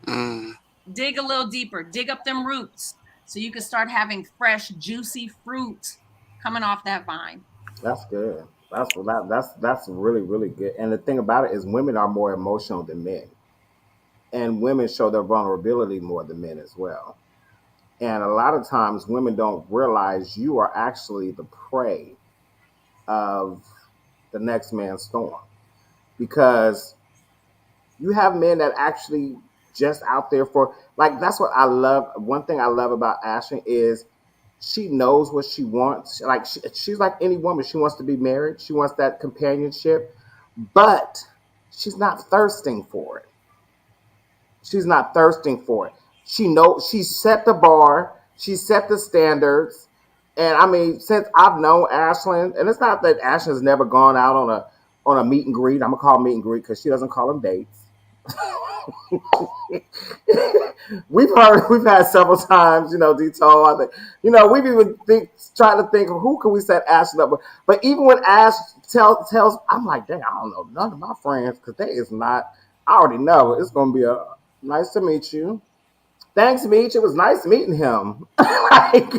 Mm. Dig a little deeper. Dig up them roots so you can start having fresh, juicy fruit coming off that vine. That's good. That's really really good. And the thing about it is, women are more emotional than men, and women show their vulnerability more than men as well. And a lot of times, women don't realize you are actually the prey of the next man's storm because you have men that actually just out there for like that's what I love. One thing I love about Ashley is she knows what she wants. Like she's like any woman. She wants to be married. She wants that companionship, but she's not thirsting for it. She's not thirsting for it. She knows she set the bar. She set the standards. And I mean, since I've known Ashlyn, and it's not that Ashlyn's never gone out on a meet and greet. I'm gonna call meet and greet because she doesn't call them dates. We've had several times, Dito. I think, we've even trying to think of who can we set Ashley up with. But even when Ash tells, I'm like, dang, I don't know none of my friends because they is not. I already know it's gonna be a nice to meet you. Thanks, Meech. It was nice meeting him. Like,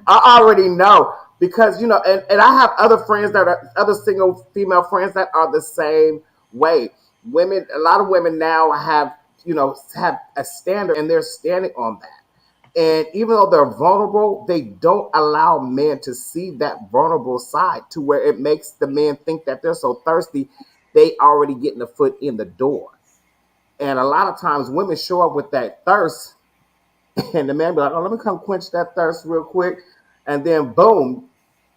I already know because and I have other friends that are other single female friends that are the same way. Women, a lot of women now have a standard and they're standing on that. And even though they're vulnerable, they don't allow men to see that vulnerable side to where it makes the men think that they're so thirsty, they already getting a foot in the door. And a lot of times women show up with that thirst and the man be like, "Oh, let me come quench that thirst real quick," and then boom,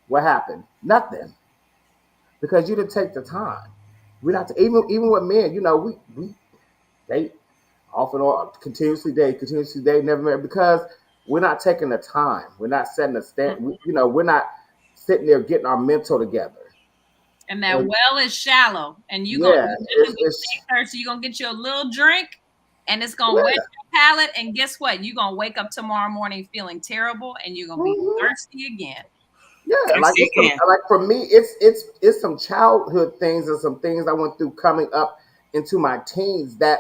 what happened? Nothing, because you didn't take the time. We not to, even with men, we date off and on, continuously date, never married because we're not taking the time. We're not setting the stand. We're not sitting there getting our mental together. And that And well is shallow. And yeah, you're gonna stay thirsty. You're gonna get you a little drink and it's gonna wet yeah. your palate. And guess what? You're gonna wake up tomorrow morning feeling terrible and you're gonna be Mhm. thirsty again. Yeah, like Thirsty again. like for me, it's some childhood things and some things I went through coming up into my teens that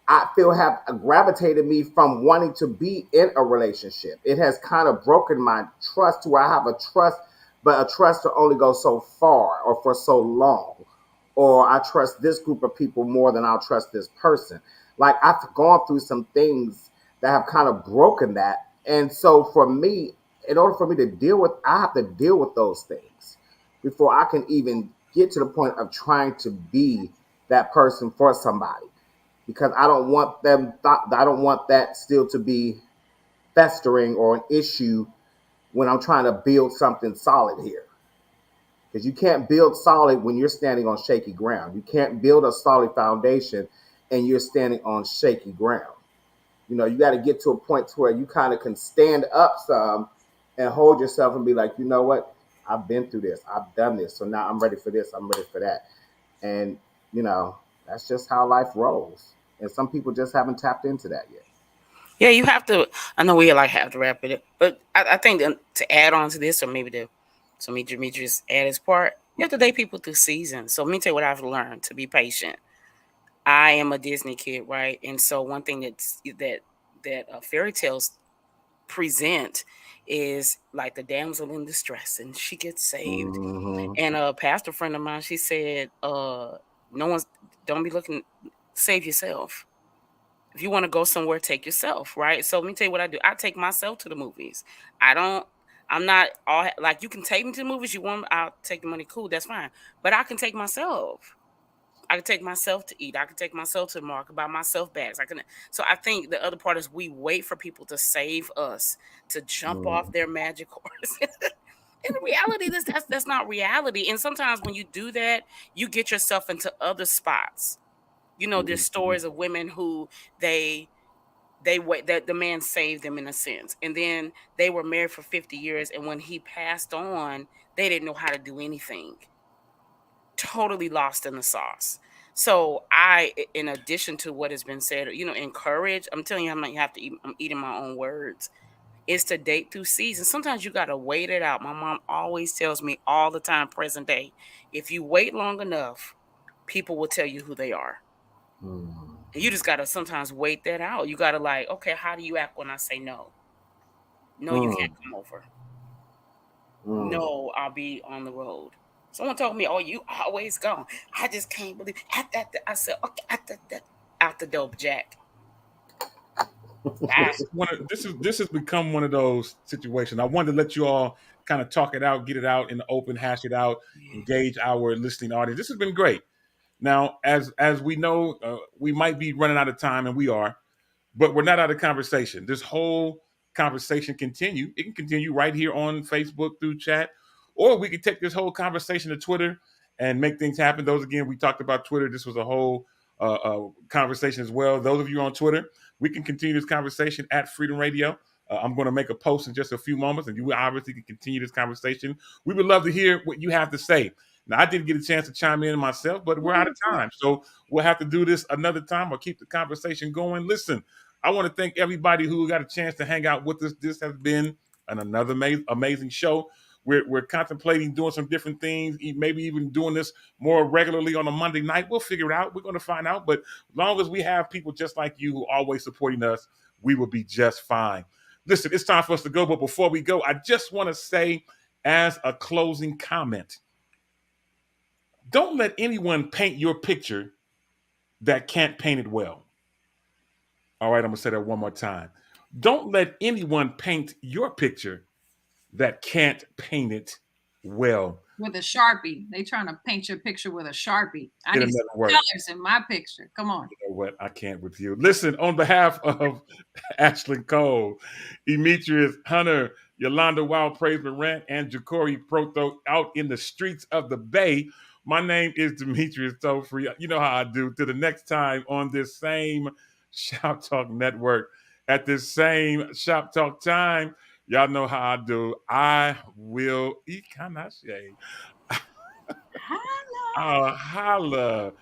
I feel have gravitated me from wanting to be in a relationship. It has kind of broken my trust to where I have a trust, but a trust to only go so far or for so long. Or I trust this group of people more than I'll trust this person. Like I've gone through some things that have kind of broken that. And so for me, in order for me to deal with, I have to deal with those things before I can even get to the point of trying to be that person for somebody because I don't want I don't want that still to be festering or an issue when I'm trying to build something solid here. Because you can't build solid when you're standing on shaky ground. You can't build a solid foundation and you're standing on shaky ground. You got to get to a point to where you kind of can stand up some and hold yourself and be like, you know what? I've been through this. I've done this. So now I'm ready for this. I'm ready for that. And, that's just how life rolls. And some people just haven't tapped into that yet. Yeah, you have to. I know we have to wrap it up, but I think to add on to this, or maybe so Demetrius add his part, you have to date people through seasons. So let me tell you what I've learned: to be patient. I am a Disney kid, right? And so one thing that fairy tales present is like the damsel in distress, and she gets saved. Mm-hmm. And a pastor friend of mine, she said, "No one's don't be looking, save yourself." If you want to go somewhere, take yourself, right? So let me tell you what I do. I take myself to the movies. I'm not all like, you can take me to the movies you want. I'll take the money. Cool, that's fine. But I can take myself. I can take myself to eat. I can take myself to the market, buy myself bags. So I think the other part is we wait for people to save us, to jump off their magic horse. In reality, that's not reality. And sometimes when you do that, you get yourself into other spots. There's stories of women who they wait, that the man saved them in a sense, and then they were married for 50 years, and when he passed on, they didn't know how to do anything. Totally lost in the sauce. So in addition to what has been said, encourage. I'm telling you, I'm eating my own words. Is to date through seasons. Sometimes you gotta wait it out. My mom always tells me all the time, present day, if you wait long enough, people will tell you who they are. And you just gotta sometimes wait that out. You gotta okay, how do you act when I say no? No, you can't come over. No, I'll be on the road. Someone told me, "Oh, you always gone." I just can't believe. I said, "Okay, out the dope, Jack." This has become one of those situations. I wanted to let you all kind of talk it out, get it out in the open, hash it out, engage our listening audience. This has been great. Now, as we know, we might be running out of time, and we are, but we're not out of conversation. This whole conversation continue. It can continue right here on Facebook through chat, or we could take this whole conversation to Twitter and make things happen. Those, again, we talked about Twitter. This was a whole conversation as well. Those of you on Twitter, we can continue this conversation at Freedom Radio. I'm going to make a post in just a few moments, and you obviously can continue this conversation. We would love to hear what you have to say. Now, I didn't get a chance to chime in myself, but we're out of time. So we'll have to do this another time or keep the conversation going. Listen, I want to thank everybody who got a chance to hang out with us. This has been another amazing show. We're contemplating doing some different things, maybe even doing this more regularly on a Monday night. We'll figure it out. We're going to find out. But as long as we have people just like you who are always supporting us, we will be just fine. Listen, it's time for us to go. But before we go, I just want to say, as a closing comment, don't let anyone paint your picture that can't paint it well. All right, I'm going to say that one more time. Don't let anyone paint your picture that can't paint it well. With a Sharpie. They trying to paint your picture with a Sharpie. I Get need another some word. colors in my picture. Come on. You know what? I can't with you. Listen, on behalf of Ashlyn Cole, Demetrius Hunter, Yolanda Wild Praise Morant, and Ja'Cory Proto out in the streets of the Bay, my name is Demetrius Tofree. You know how I do. Till the next time on this same Shop Talk Network, at this same Shop Talk time, y'all know how I do. I will eat Kanache. Holla.